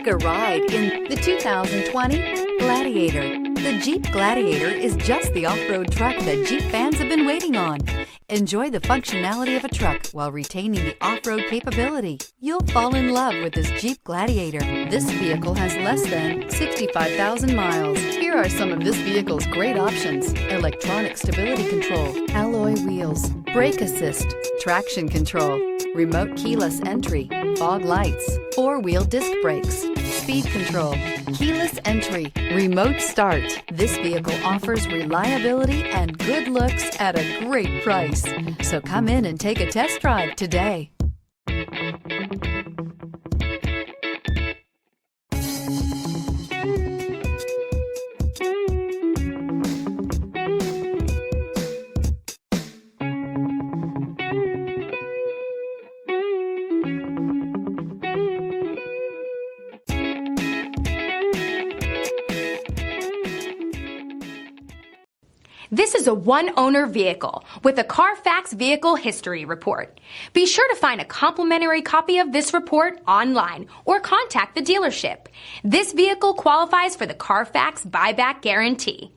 Take a ride in the 2020 Gladiator. The Jeep Gladiator is just the off-road truck that Jeep fans have been waiting on. Enjoy the functionality of a truck while retaining the off-road capability. You'll fall in love with this Jeep Gladiator. This vehicle has less than 65,000 miles. Here are some of this vehicle's great options: electronic stability control, alloy wheels, brake assist, traction control, remote keyless entry, fog lights, four-wheel disc brakes, speed control, keyless entry, remote start. This vehicle offers reliability and good looks at a great price. So come in and take a test drive today. This is a one-owner vehicle with a Carfax Vehicle History Report. Be sure to find a complimentary copy of this report online or contact the dealership. This vehicle qualifies for the Carfax Buyback Guarantee.